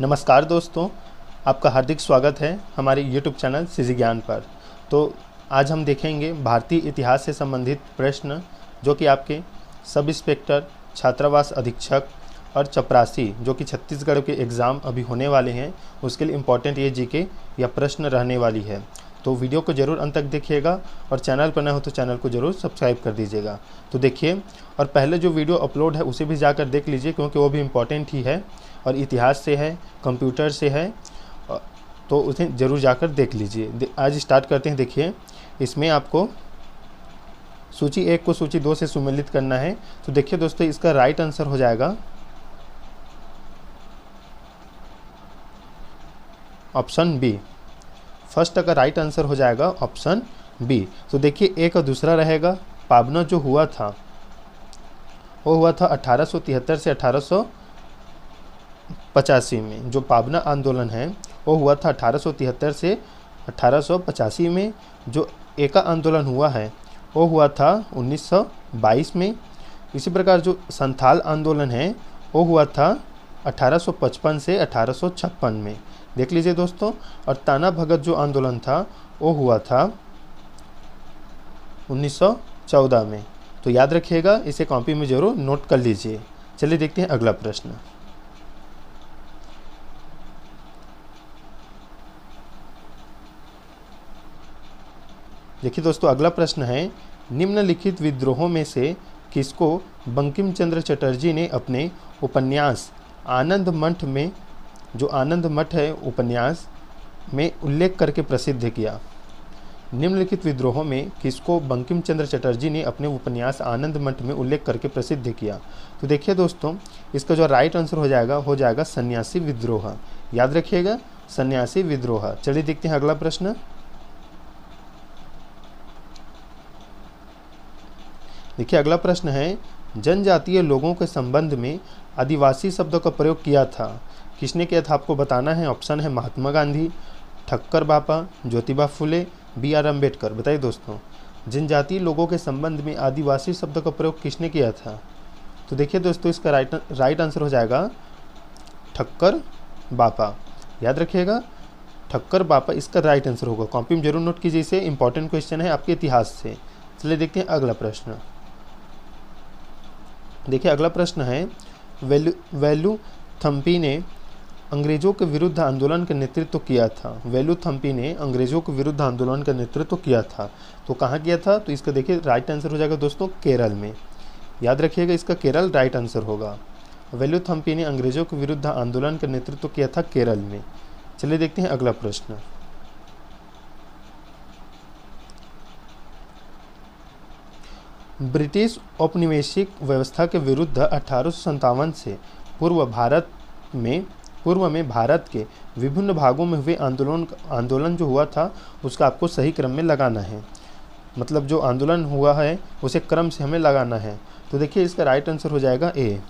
नमस्कार दोस्तों, आपका हार्दिक स्वागत है हमारे YouTube चैनल सीजी ज्ञान पर। तो आज हम देखेंगे भारतीय इतिहास से संबंधित प्रश्न जो कि आपके सब इंस्पेक्टर, छात्रावास अधीक्षक और चपरासी जो कि छत्तीसगढ़ के एग्ज़ाम अभी होने वाले हैं, उसके लिए इम्पोर्टेंट ये जीके या प्रश्न रहने वाली है। तो वीडियो को ज़रूर अंत तक देखिएगा और चैनल पर नए हो तो चैनल को ज़रूर सब्सक्राइब कर दीजिएगा। तो देखिए, और पहले जो वीडियो अपलोड है उसे भी जाकर देख लीजिए क्योंकि वो भी इम्पोर्टेंट ही है और इतिहास से है, कंप्यूटर से है, तो उसे ज़रूर जाकर देख लीजिए। आज स्टार्ट करते हैं। देखिए, इसमें आपको सूची 1 को सूची 2 से सुमेलित करना है। तो देखिए दोस्तों, इसका राइट आंसर हो जाएगा ऑप्शन बी। फर्स्ट का राइट आंसर हो जाएगा ऑप्शन बी। तो देखिए, एक और दूसरा रहेगा। पाबना जो हुआ था वो हुआ था 1873 से 1885 में। जो पाबना आंदोलन है वो हुआ था 1873 से 1885 में। जो एका आंदोलन हुआ है वो हुआ था 1922 में। इसी प्रकार जो संथाल आंदोलन है वो हुआ था 1855 से 1856 में। देख लीजिए दोस्तों। और ताना भगत जो आंदोलन था वो हुआ था 1914 में। तो याद रखिएगा, इसे कॉपी में जरूर नोट कर लीजिए। चलिए देखते हैं अगला प्रश्न। देखिए दोस्तों, अगला प्रश्न है, निम्नलिखित विद्रोहों में से किसको बंकिम चंद्र चटर्जी ने अपने उपन्यास आनंद मठ में, जो आनंद मठ है उपन्यास में, उल्लेख करके प्रसिद्ध किया? निम्नलिखित विद्रोहों में किसको बंकिम चंद्र चटर्जी ने अपने उपन्यास आनंद मठ में उल्लेख करके प्रसिद्ध किया? तो देखिए दोस्तों, इसका जो राइट आंसर हो जाएगा सन्यासी विद्रोह। याद रखिएगा, सन्यासी विद्रोह। चलिए देखते हैं अगला प्रश्न। देखिए, अगला प्रश्न है, जनजातीय लोगों के संबंध में आदिवासी शब्द का प्रयोग किया था, किसने किया था? आपको बताना है। ऑप्शन है महात्मा गांधी, ठक्कर बापा, ज्योतिबा फुले, बी.आर. अम्बेडकर। बताइए दोस्तों, जनजातीय लोगों के संबंध में आदिवासी शब्द का प्रयोग किसने किया था? तो देखिए दोस्तों, इसका राइट आंसर हो जाएगा ठक्कर बापा। याद रखिएगा, ठक्कर बापा इसका राइट आंसर होगा। कॉपी में जरूर नोट कीजिए, इसे इंपॉर्टेंट क्वेश्चन है आपके इतिहास से। चलिए देखते हैं अगला प्रश्न। देखिए, अगला प्रश्न है, वेलुथम्पी ने अंग्रेजों के विरुद्ध आंदोलन का नेतृत्व किया था। वेलुथम्पी ने अंग्रेजों के विरुद्ध आंदोलन का नेतृत्व किया था, तो कहाँ किया था? तो इसका देखिए राइट आंसर हो जाएगा दोस्तों केरल में। याद रखिएगा, इसका केरल राइट आंसर होगा। वेलुथम्पी ने अंग्रेजों के विरुद्ध आंदोलन का नेतृत्व किया था केरल में। चलिए देखते हैं अगला प्रश्न। ब्रिटिश औपनिवेशिक व्यवस्था के विरुद्ध 1857 से पूर्व में भारत के विभिन्न भागों में हुए आंदोलन जो हुआ था उसका आपको सही क्रम में लगाना है। मतलब जो आंदोलन हुआ है उसे क्रम से हमें लगाना है। तो देखिए, इसका राइट आंसर हो जाएगा ए।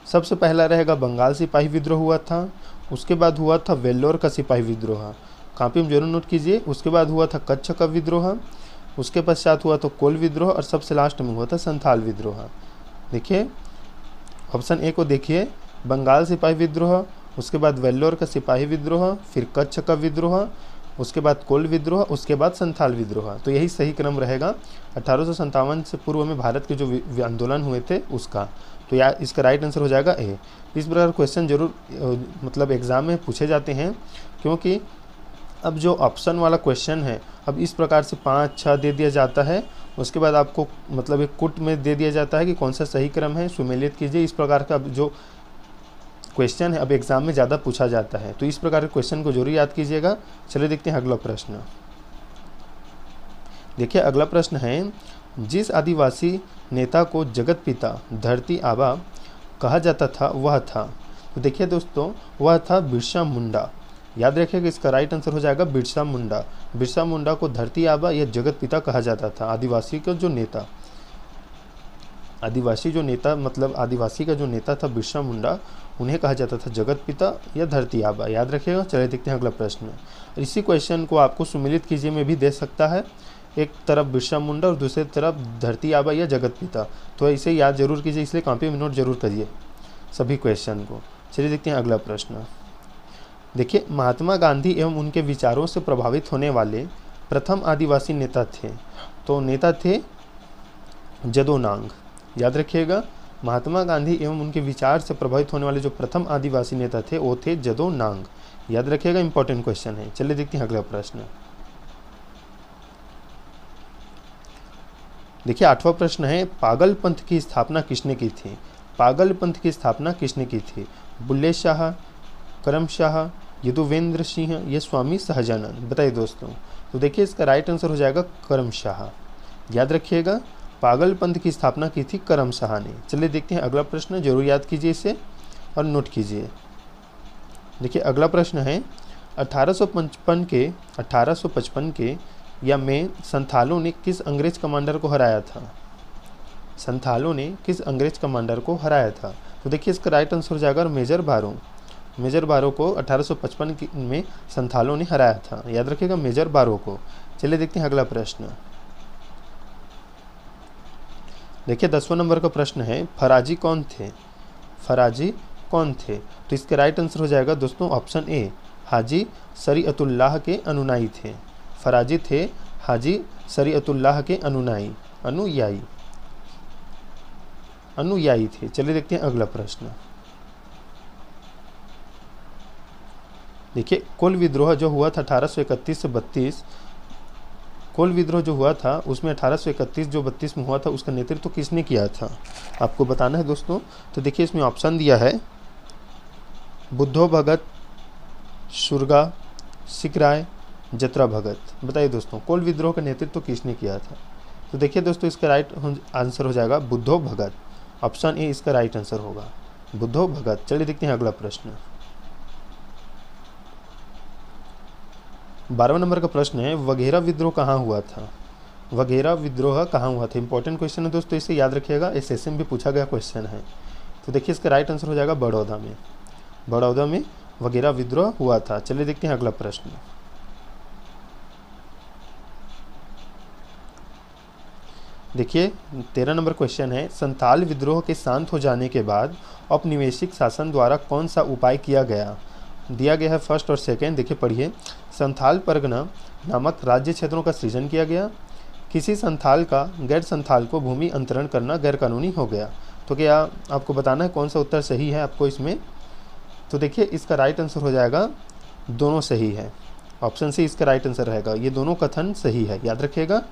सबसे पहला रहेगा बंगाल सिपाही विद्रोह हुआ था, उसके बाद हुआ था वेल्लोर का सिपाही विद्रोह। कॉपी में जरूर नोट कीजिए। उसके बाद हुआ था कच्छ का विद्रोह, उसके पश्चात हुआ तो कोल विद्रोह और सबसे लास्ट में हुआ था संथाल विद्रोह। देखिए, ऑप्शन ए को देखिए, बंगाल सिपाही विद्रोह, उसके बाद वेल्लोर का सिपाही विद्रोह, फिर कच्छ का विद्रोह, उसके बाद कोल विद्रोह, उसके बाद संथाल विद्रोह। तो यही सही क्रम रहेगा 1857 से पूर्व में भारत के जो आंदोलन हुए थे उसका। तो यार इसका राइट आंसर हो जाएगा ए। इस प्रकार क्वेश्चन जरूर मतलब एग्ज़ाम में पूछे जाते हैं, क्योंकि अब जो ऑप्शन वाला क्वेश्चन है अब इस प्रकार से 5-6 दे दिया जाता है, उसके बाद आपको मतलब एक कुट में दे दिया जाता है कि कौन सा सही क्रम है, सुमेलित कीजिए। इस प्रकार का अब जो क्वेश्चन है अब एग्जाम में ज़्यादा पूछा जाता है, तो इस प्रकार के क्वेश्चन को जरूर याद कीजिएगा। चलिए देखते हैं अगला प्रश्न। देखिए, अगला प्रश्न है, जिस आदिवासी नेता को जगत पिता धरती आबा कहा जाता था वह था? तो देखिए दोस्तों, वह था बिरसा मुंडा। याद रखिएगा, इसका राइट आंसर हो जाएगा बिरसा मुंडा। बिरसा मुंडा को धरती आबा या जगत पिता कहा जाता था। आदिवासी का जो नेता मतलब आदिवासी का जो नेता था बिरसा मुंडा, उन्हें कहा जाता था जगत पिता या धरती आबा। याद रखिएगा। चलिए देखते हैं अगला प्रश्न। इसी क्वेश्चन को आपको सुमेलित कीजिए में भी दे सकता है। एक तरफ बिरसा मुंडा और दूसरी तरफ धरती आबा या जगत पिता। तो इसे याद जरूर कीजिए, इसलिए कॉपी में नोट जरूर करिए सभी क्वेश्चन को। चलिए देखते हैं अगला प्रश्न। देखिए महात्मा गांधी एवं उनके विचारों से प्रभावित होने वाले प्रथम आदिवासी नेता थे, तो नेता थे जदो नांग। याद रखिएगा, महात्मा गांधी एवं उनके विचार से प्रभावित होने वाले जो प्रथम आदिवासी नेता थे वो थे जदो नांग। याद रखिएगा, इंपॉर्टेंट क्वेश्चन है। चलिए देखते हैं अगला प्रश्न। देखिए 8वां प्रश्न है, पागल पंथ की स्थापना किसने की थी? पागल पंथ की स्थापना किसने की थी? बुल्ले शाह, करम शाह, यदुवेंद्र सिंह या स्वामी सहजानंद? बताइए दोस्तों। तो देखिए इसका राइट आंसर हो जाएगा करम शाह। याद रखिएगा, पागल पंथ की स्थापना की थी करम शाह ने। चलिए देखते हैं अगला प्रश्न, जरूर याद कीजिए इसे और नोट कीजिए। देखिए अगला प्रश्न है, 1855 के या में संथालों ने किस अंग्रेज कमांडर को हराया था? संथालों ने किस अंग्रेज कमांडर को हराया था? तो देखिए इसका राइट आंसर हो जाएगा मेजर बारो। मेजर बारो को 1855 में संथालों ने हराया था। याद रखिएगा, मेजर बारो को। चलिए देखते हैं अगला प्रश्न। देखिए 10वां नंबर का प्रश्न है, फराजी कौन थे? फराजी कौन थे? तो इसका राइट आंसर हो जाएगा दोस्तों ऑप्शन ए, हाजी शरीयतुल्लाह के अनुयायी थे। फराजी थे हाजी शरीयतुल्लाह के अनुयायी थे। चलिए देखते हैं अगला प्रश्न। देखिए कोल विद्रोह जो हुआ था 1831 से 32, कोल विद्रोह जो हुआ था उसमें 1831 जो 32 में हुआ था उसका नेतृत्व किसने किया था? आपको बताना है दोस्तों। तो देखिए इसमें ऑप्शन दिया है, बुद्धो भगत, सुरगा, सिकराय, जतरा भगत। बताइए दोस्तों, कोल विद्रोह का नेतृत्व किसने किया था? तो देखिए दोस्तों इसका राइट आंसर हो जाएगा बुद्धो भगत। ऑप्शन ए इसका राइट आंसर होगा, बुद्धो भगत। चलिए देखते हैं अगला प्रश्न। 12वां नंबर का प्रश्न है, वघेरा विद्रोह कहाँ हुआ था? वघेरा विद्रोह कहाँ हुआ था? इंपॉर्टेंट क्वेश्चन है दोस्तों, इसे याद रखिएगा, एसएससी में भी पूछा गया क्वेश्चन है। तो देखिए इसका राइट आंसर हो जाएगा बड़ौदा में। बड़ौदा में वघेरा विद्रोह हुआ था। चलिए देखते हैं अगला प्रश्न। देखिए 13 नंबर क्वेश्चन है, संथाल विद्रोह के शांत हो जाने के बाद औपनिवेशिक शासन द्वारा कौन सा उपाय किया गया? दिया गया है फर्स्ट और सेकेंड। देखिए पढ़िए, संथाल परगना नामक राज्य क्षेत्रों का सृजन किया गया, किसी संथाल का गैर संथाल को भूमि अंतरण करना गैरकानूनी हो गया। तो क्या आपको बताना है कौन सा उत्तर सही है आपको इसमें? तो देखिए इसका राइट आंसर हो जाएगा, दोनों सही है। ऑप्शन सी इसका राइट आंसर रहेगा, ये दोनों कथन सही है। याद रखिएगा,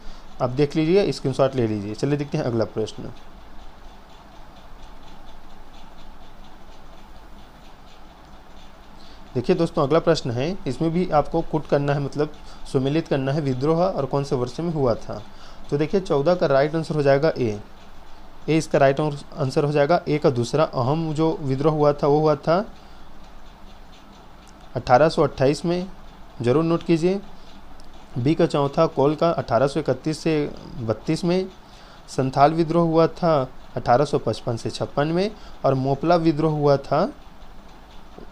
आप देख लीजिए, स्क्रीनशॉट ले लीजिए। चलिए देखते हैं अगला प्रश्न। देखिए दोस्तों अगला प्रश्न है, इसमें भी आपको कुट करना है, मतलब सुमेलित करना है, विद्रोह और कौन से वर्ष में हुआ था। तो देखिए 14 का राइट आंसर हो जाएगा ए इसका राइट आंसर हो जाएगा। ए का दूसरा अहम जो विद्रोह हुआ था वो हुआ था 1828 में, जरूर नोट कीजिए। बी का चौथा कोल का 1831 से 32 में। संथाल विद्रोह हुआ था 1855 से 56 में, और मोपला विद्रोह हुआ था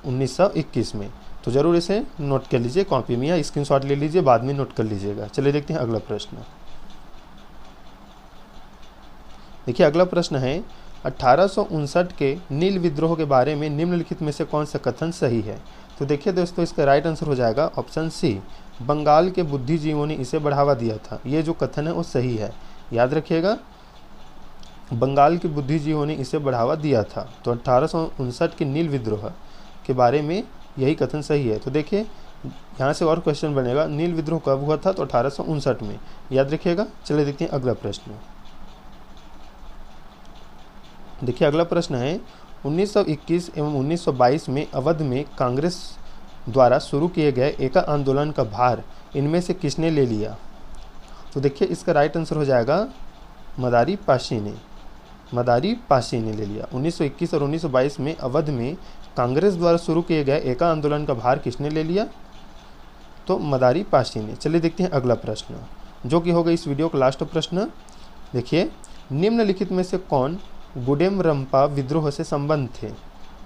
1921 में। तो ज़रूर इसे नोट कर लीजिए कॉपी में, या स्क्रीनशॉट ले लीजिए, बाद में नोट कर लीजिएगा। चलिए देखते हैं अगला प्रश्न। देखिए अगला प्रश्न है, 1859 के नील विद्रोह के बारे में निम्नलिखित में से कौन सा कथन सही है? तो देखिए दोस्तों इसका राइट आंसर हो जाएगा ऑप्शन सी, बंगाल के बुद्धिजीवियों ने इसे बढ़ावा दिया था। ये जो कथन है वो सही है। याद रखिएगा, बंगाल के बुद्धिजीवियों ने इसे बढ़ावा दिया था। तो 1859 के नील विद्रोह के बारे में यही कथन सही है। तो देखिए यहाँ से और क्वेश्चन बनेगा, नील विद्रोह कब हुआ था? तो 1859 में। याद रखिएगा। चलिए देखते हैं अगला प्रश्न। देखिए अगला प्रश्न है, 1921 एवं 1922 में अवध में कांग्रेस द्वारा शुरू किए गए एका आंदोलन का भार इनमें से किसने ले लिया? तो देखिए इसका राइट आंसर हो जाएगा मदारी पाशी ने। मदारी पाशी ने ले लिया। 1921 और 1922 में अवध में कांग्रेस द्वारा शुरू किए गए एका आंदोलन का भार किसने ले लिया? तो मदारी पाशी ने। चलिए देखते हैं अगला प्रश्न, जो कि होगा इस वीडियो का लास्ट प्रश्न। देखिए, निम्नलिखित में से कौन गुडेम रंपा विद्रोह से संबंध थे?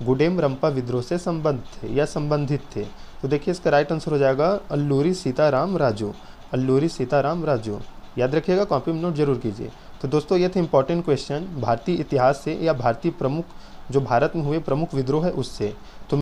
गुडेम रंपा विद्रोह से संबंध थे या संबंधित थे? तो देखिए इसका राइट आंसर हो जाएगा अल्लूरी सीताराम राजू। अल्लूरी सीताराम राजू। याद रखिएगा, कॉपी में नोट जरूर कीजिए। तो दोस्तों ये थे इंपॉर्टेंट क्वेश्चन भारतीय इतिहास से, या भारतीय प्रमुख जो भारत में हुए प्रमुख विद्रोह है उससे। तो